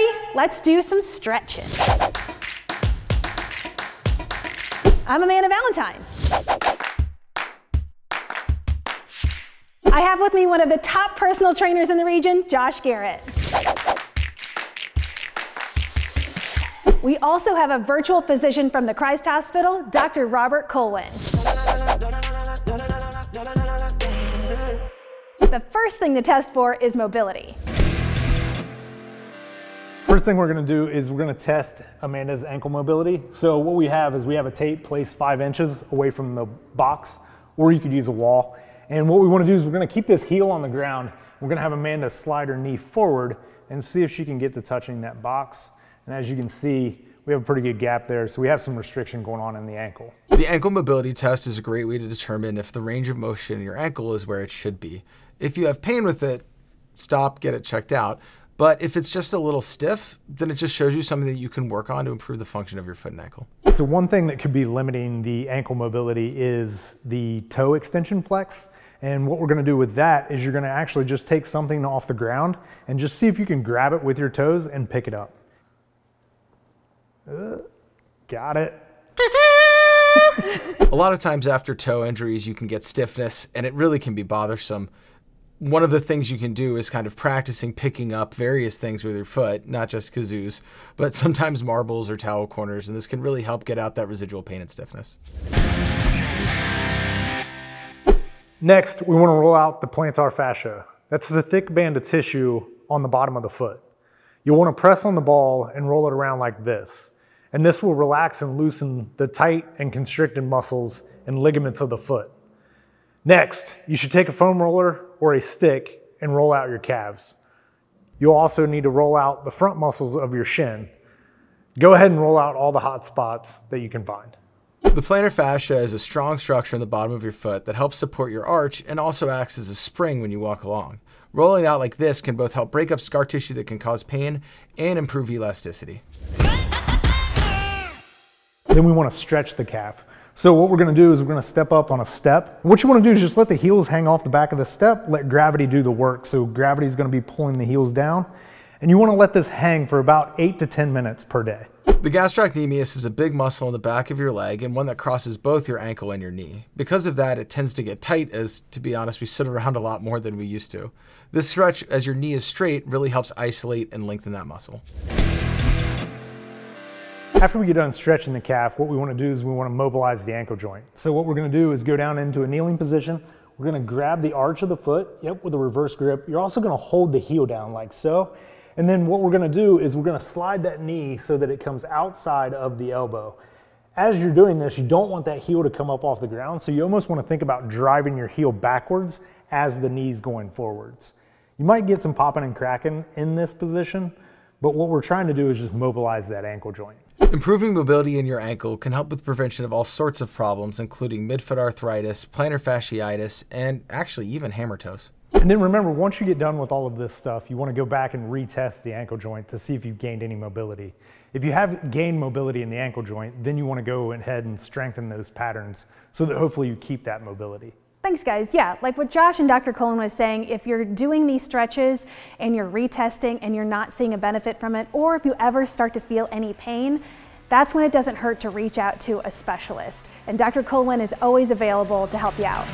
everybody. Let's do some stretching. I'm Amanda Valentine. I have with me one of the top personal trainers in the region, Josh Garrett. We also have a virtual physician from the Christ Hospital, Dr. Robert Kulwin. The first thing to test for is mobility. First thing we're going to do is we're going to test Amanda's ankle mobility. So what we have is we have a tape placed 5 inches away from the box, or you could use a wall. And what we want to do is we're going to keep this heel on the ground. We're going to have Amanda slide her knee forward and see if she can get to touching that box. And as you can see, we have a pretty good gap there, so we have some restriction going on in the ankle. The ankle mobility test is a great way to determine if the range of motion in your ankle is where it should be. If you have pain with it, stop, get it checked out. But if it's just a little stiff, then it just shows you something that you can work on to improve the function of your foot and ankle. So one thing that could be limiting the ankle mobility is the toe extension flex. And what we're going to do with that is you're going to actually just take something off the ground and just see if you can grab it with your toes and pick it up. Got it. A lot of times after toe injuries, you can get stiffness, and it really can be bothersome. One of the things you can do is kind of practicing picking up various things with your foot, not just kazoos, but sometimes marbles or towel corners, and this can really help get out that residual pain and stiffness. Next, we want to roll out the plantar fascia. That's the thick band of tissue on the bottom of the foot. You'll want to press on the ball and roll it around like this. And this will relax and loosen the tight and constricted muscles and ligaments of the foot. Next, you should take a foam roller or a stick and roll out your calves. You'll also need to roll out the front muscles of your shin. Go ahead and roll out all the hot spots that you can find. The plantar fascia is a strong structure in the bottom of your foot that helps support your arch and also acts as a spring when you walk along. Rolling out like this can both help break up scar tissue that can cause pain and improve elasticity. Then we want to stretch the calf. So what we're going to do is we're going to step up on a step. What you want to do is just let the heels hang off the back of the step, let gravity do the work. So gravity is going to be pulling the heels down. And you want to let this hang for about 8 to 10 minutes per day. The gastrocnemius is a big muscle in the back of your leg and one that crosses both your ankle and your knee. Because of that, it tends to get tight as, to be honest, we sit around a lot more than we used to. This stretch, as your knee is straight, really helps isolate and lengthen that muscle. After we get done stretching the calf, what we want to do is we want to mobilize the ankle joint. So what we're going to do is go down into a kneeling position. We're going to grab the arch of the foot, with a reverse grip. You're also going to hold the heel down like so. And then what we're going to do is we're going to slide that knee so that it comes outside of the elbow. As you're doing this, you don't want that heel to come up off the ground, so you almost want to think about driving your heel backwards as the knee's going forwards. You might get some popping and cracking in this position, but what we're trying to do is just mobilize that ankle joint. Improving mobility in your ankle can help with prevention of all sorts of problems, including midfoot arthritis, plantar fasciitis, and actually even hammer toes. And then remember, once you get done with all of this stuff, you want to go back and retest the ankle joint to see if you've gained any mobility. If you have gained mobility in the ankle joint, then you want to go ahead and strengthen those patterns so that hopefully you keep that mobility. Thanks, guys. Yeah, like what Josh and Dr. Kulwin was saying, if you're doing these stretches and you're retesting and you're not seeing a benefit from it, or if you ever start to feel any pain, that's when it doesn't hurt to reach out to a specialist. And Dr. Kulwin is always available to help you out.